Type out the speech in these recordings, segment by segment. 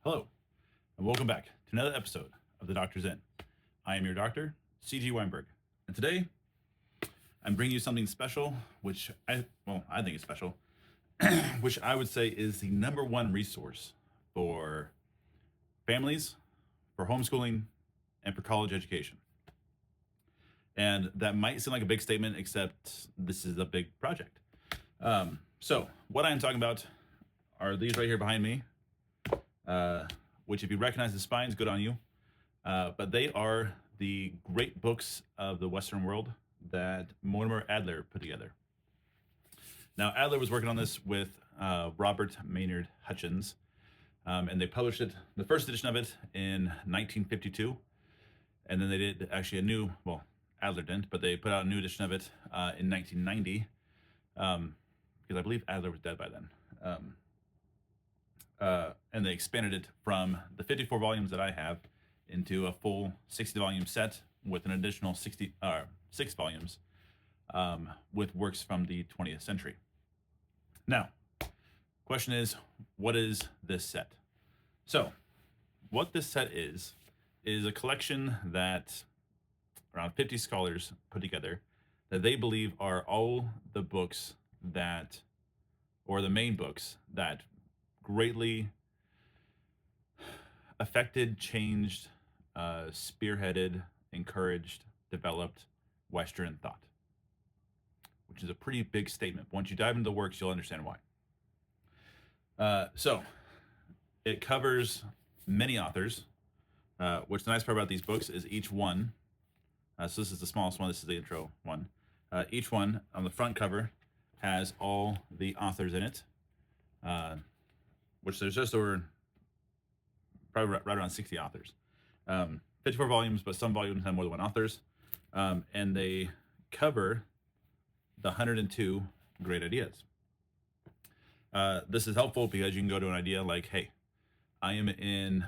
Hello, and welcome back to another episode of The Doctor's In. I am your doctor, C.G. Weinberg, and today I'm bringing you something special, which I think is special, which I would say is the number one resource for families, for homeschooling, and for college education. And that might seem like a big statement, except this is a big project. So what I'm talking about are these right here behind me, which if you recognize the spines, good on you. But they are the great books of the Western world that Mortimer Adler put together. Now, Adler was working on this with Robert Maynard Hutchins, and they published it, the first edition of it, in 1952. And then they did actually a new, well, Adler didn't, but they put out a new edition of it in 1990, because I believe Adler was dead by then. And they expanded it from the 54 volumes that I have into a full 60-volume set with an additional 6 volumes with works from the 20th century. Now, question is, what is this set? So, what this set is a collection that around 50 scholars put together that they believe are all the books that, or the main books that greatly affected, changed, spearheaded, encouraged, developed Western thought, which is a pretty big statement. Once you dive into the works, you'll understand why. So it covers many authors, which the nice part about these books is each one, so this is the smallest one, this is the intro one. Each one on the front cover has all the authors in it, which there's just over probably right around 60 authors. 54 volumes, but some volumes have more than one authors. And they cover the 102 great ideas. This is helpful because you can go to an idea like, hey, I am in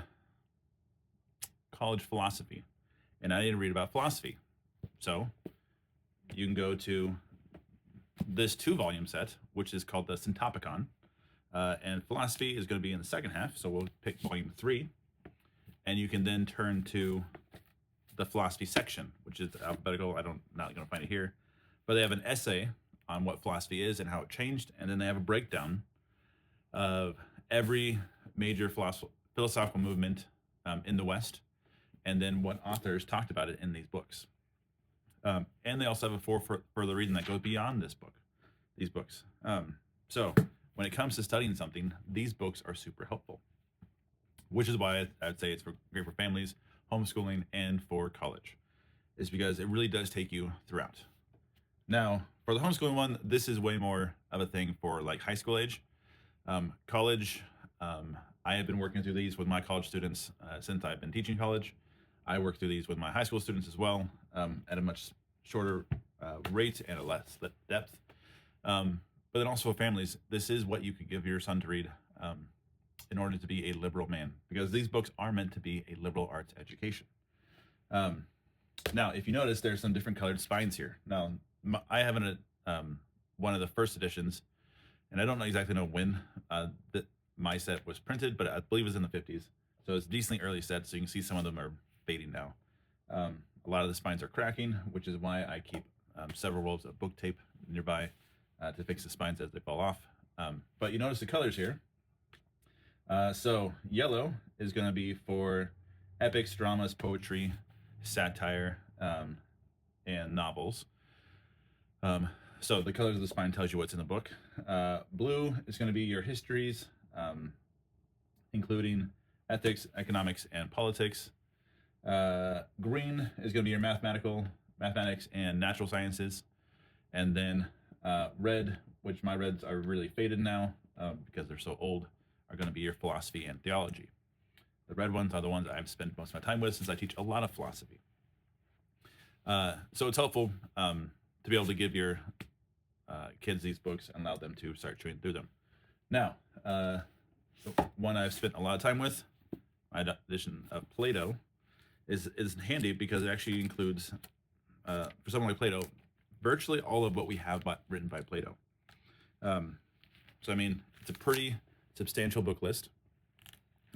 college philosophy, and I need to read about philosophy. So you can go to this 2-volume set, which is called the Syntopicon. And philosophy is going to be in the second half, so we'll pick volume 3. And you can then turn to the philosophy section, which is alphabetical. Not going to find it here. But they have an essay on what philosophy is and how it changed. And then they have a breakdown of every major philosophical movement in the West, and then what authors talked about it in these books. And they also have a further reading that goes beyond these books. So when it comes to studying something, these books are super helpful, which is why I'd say it's great for families, homeschooling, and for college, is because it really does take you throughout. Now, for the homeschooling one, this is way more of a thing for like high school age. College, I have been working through these with my college students since I've been teaching college. I work through these with my high school students as well, at a much shorter rate and a less depth. But then also for families, this is what you could give your son to read in order to be a liberal man, because these books are meant to be a liberal arts education. Now, if you notice, there's some different colored spines here. Now, I have one of the first editions, and I don't exactly know when my set was printed, but I believe it was in the 50s. So it's a decently early set, so you can see some of them are fading now. A lot of the spines are cracking, which is why I keep several rolls of book tape nearby to fix the spines as they fall off. But you notice the colors here. So yellow is going to be for epics, dramas, poetry, satire, and novels. So the colors of the spine tells you what's in the book. Blue is going to be your histories, including ethics, economics, and politics. Green is going to be your mathematics and natural sciences. And then red, which my reds are really faded now because they're so old, are going to be your philosophy and theology. The red ones are the ones I've spent most of my time with since I teach a lot of philosophy. So it's helpful to be able to give your kids these books and allow them to start chewing through them. Now, the one I've spent a lot of time with, my edition of Plato, is handy because it actually includes, for someone like Plato, virtually all of what we have written by Plato. So, I mean, it's a pretty substantial book list.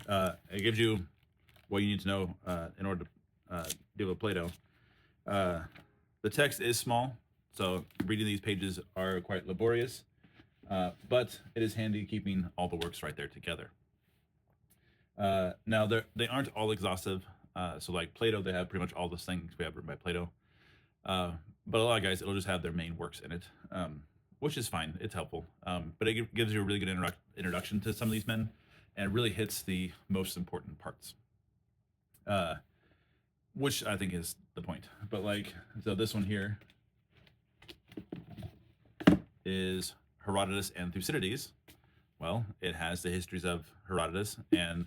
It gives you what you need to know in order to deal with Plato. The text is small, so reading these pages are quite laborious, but it is handy keeping all the works right there together. Now, they aren't all exhaustive. So like Plato, they have pretty much all the things we have written by Plato. But a lot of guys, it'll just have their main works in it, which is fine. It's helpful. But it gives you a really good introduction to some of these men, and really hits the most important parts, which I think is the point. But like, so this one here is Herodotus and Thucydides. Well, it has the histories of Herodotus and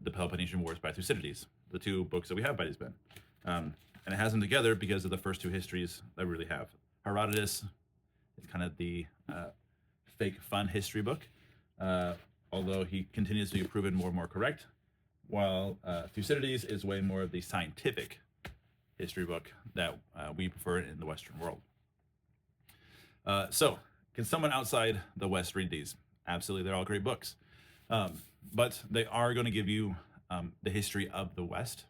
the Peloponnesian Wars by Thucydides, the two books that we have by these men. And it has them together because of the first two histories that we really have. Herodotus is kind of the fake fun history book, although he continues to be proven more and more correct, while Thucydides is way more of the scientific history book that we prefer in the Western world. So, can someone outside the West read these? Absolutely, they're all great books. But they are going to give you the history of the West.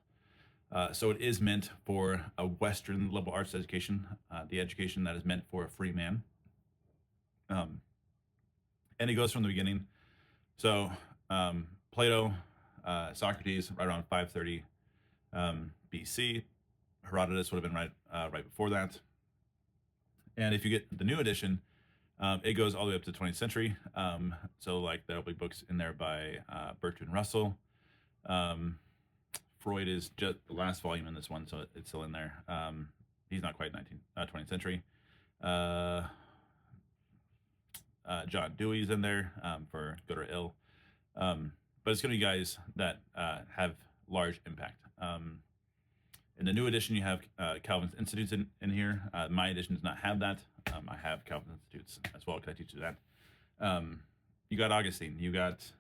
So it is meant for a Western liberal arts education, the education that is meant for a free man. And it goes from the beginning. So Plato, Socrates, right around 530 BC. Herodotus would have been right before that. And if you get the new edition, it goes all the way up to the 20th century. So like there'll be books in there by Bertrand Russell. Freud is just the last volume in this one, so it's still in there. He's not quite 20th century. John Dewey's in there for Good or Ill. But it's going to be guys that have large impact. In the new edition, you have Calvin's Institutes in here. My edition does not have that. I have Calvin's Institutes as well. Can I teach you that? You got Augustine. You got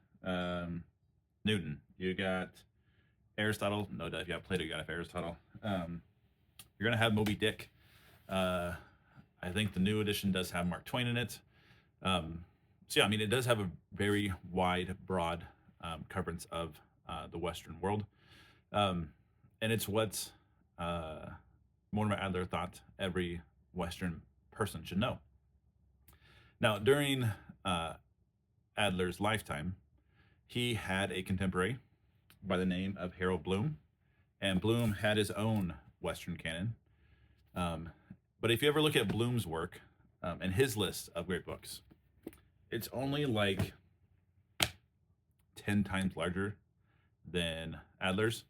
Newton. You got Aristotle. No doubt. If you have Plato, you got to have Aristotle. You're going to have Moby Dick. I think the new edition does have Mark Twain in it. So yeah, I mean, it does have a very wide, broad coverage of the Western world. And it's what Mortimer Adler thought every Western person should know. Now, during Adler's lifetime, he had a contemporary by the name of Harold Bloom, and Bloom had his own Western canon. But if you ever look at Bloom's work and his list of great books, it's only like 10 times larger than Adler's,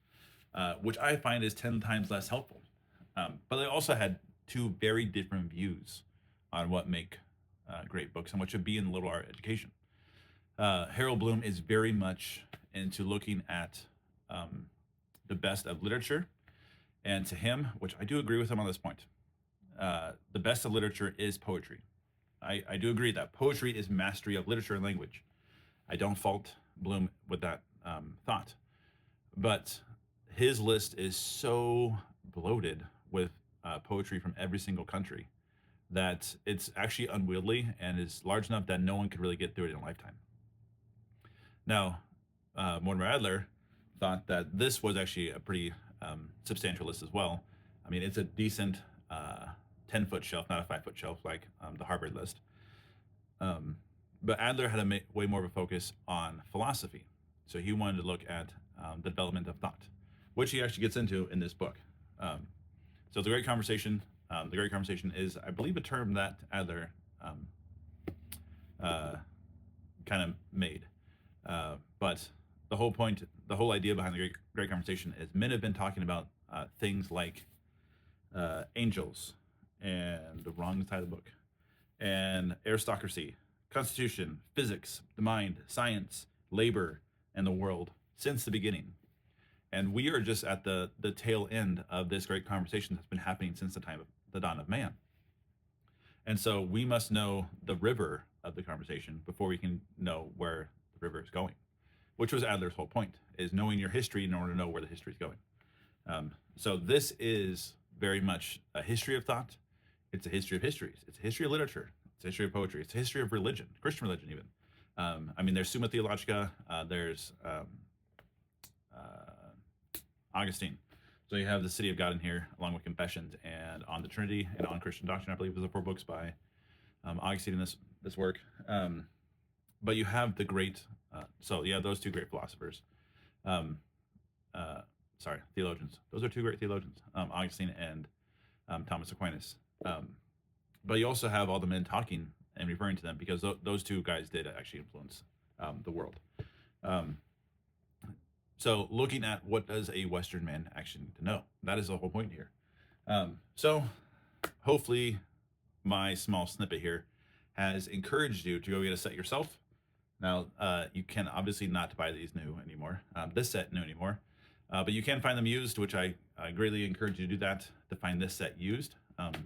which I find is 10 times less helpful. But they also had two very different views on what make great books and what should be in liberal art education. Harold Bloom is very much into looking at the best of literature, and to him, which I do agree with him on this point, the best of literature is poetry. I do agree that poetry is mastery of literature and language. I don't fault Bloom with that thought, but his list is so bloated with poetry from every single country that it's actually unwieldy and is large enough that no one could really get through it in a lifetime. Now, Mortimer Adler thought that this was actually a pretty substantial list as well. I mean, it's a decent 10-foot shelf, not a 5-foot shelf like the Harvard list. But Adler had way more of a focus on philosophy. So he wanted to look at the development of thought, which he actually gets into in this book. So the Great Conversation is, I believe, a term that Adler kind of made. But the whole point, the whole idea behind the Great Conversation is men have been talking about things like angels and the wrong side of the book, and aristocracy, constitution, physics, the mind, science, labor, and the world since the beginning. And we are just at the tail end of this great conversation that's been happening since the time of the dawn of man. And so we must know the river of the conversation before we can know where the river is going, which was Adler's whole point, is knowing your history in order to know where the history is going. So this is very much a history of thought. It's a history of histories. It's a history of literature. It's a history of poetry. It's a history of religion, Christian religion even. I mean, there's Summa Theologica. There's Augustine. So you have the City of God in here, along with Confessions and On the Trinity and On Christian Doctrine. I believe is the 4 books by Augustine in this work. But you have the great, so yeah, those 2 great philosophers. Theologians. Those are 2 great theologians, Augustine and Thomas Aquinas. But you also have all the men talking and referring to them, because those 2 guys did actually influence the world. So looking at what does a Western man actually need to know, that is the whole point here. So hopefully my small snippet here has encouraged you to go get a set yourself. Now, you can obviously not buy these new anymore, this set new anymore, but you can find them used, which I greatly encourage you to do that, to find this set used.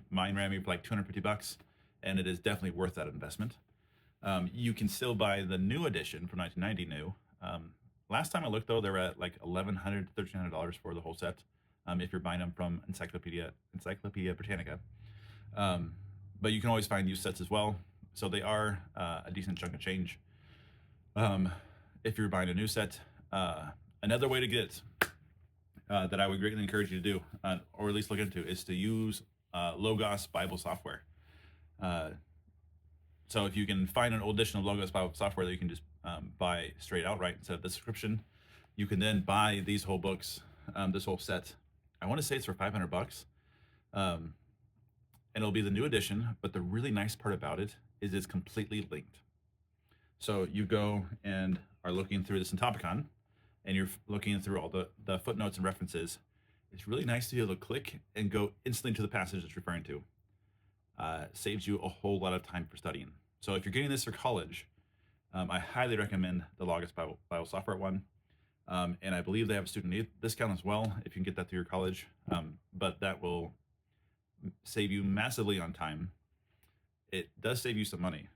Mine ran me for like $250, and it is definitely worth that investment. You can still buy the new edition from 1990 new. Last time I looked, though, they were at like $1,100 to $1,300 for the whole set, if you're buying them from Encyclopedia Britannica. But you can always find used sets as well, so they are a decent chunk of change. If you're buying a new set, another way to get it that I would greatly encourage you to do, or at least look into, is to use Logos Bible software. So if you can find an old edition of Logos Bible software that you can just buy straight outright instead of the subscription, you can then buy these whole books, this whole set. I want to say it's for $500. And it'll be the new edition, but the really nice part about it is it's completely linked. So you go and are looking through the Syntopicon, and you're looking through all the footnotes and references. It's really nice to be able to click and go instantly to the passage it's referring to. Saves you a whole lot of time for studying. So if you're getting this for college, I highly recommend the Logos Bible software one. And I believe they have a student discount as well, if you can get that through your college. But that will save you massively on time. It does save you some money.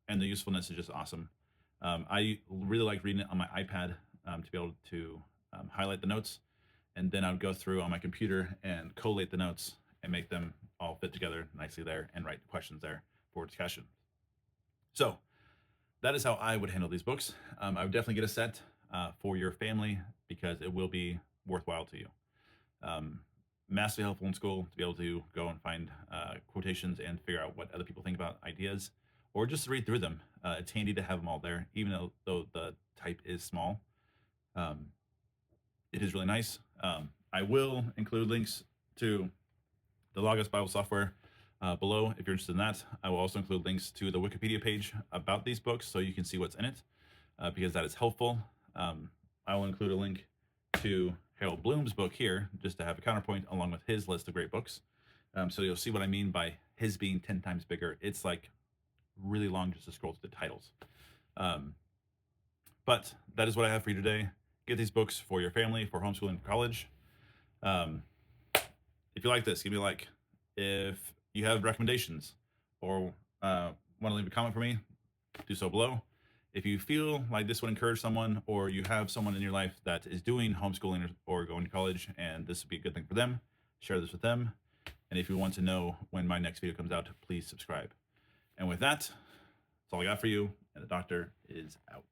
And the usefulness is just awesome. I really like reading it on my iPad to be able to highlight the notes, and then I would go through on my computer and collate the notes and make them all fit together nicely there and write questions there for discussion. So that is how I would handle these books. I would definitely get a set for your family, because it will be worthwhile to you. Massively helpful in school to be able to go and find quotations and figure out what other people think about ideas, or just to read through them. It's handy to have them all there, even though the type is small. It is really nice. I will include links to the Logos Bible software below if you're interested in that. I will also include links to the Wikipedia page about these books, so you can see what's in it, because that is helpful. I will include a link to Harold Bloom's book here, just to have a counterpoint along with his list of great books. So you'll see what I mean by his being 10 times bigger. It's like really long just to scroll through the titles. But that is what I have for you today. Get these books for your family, for homeschooling, for college. If you like this, give me a like. If you have recommendations or want to leave a comment for me, do so below. If you feel like this would encourage someone, or you have someone in your life that is doing homeschooling or going to college and this would be a good thing for them, share this with them. And if you want to know when my next video comes out, please subscribe. And with that, that's all I got for you, and the doctor is out.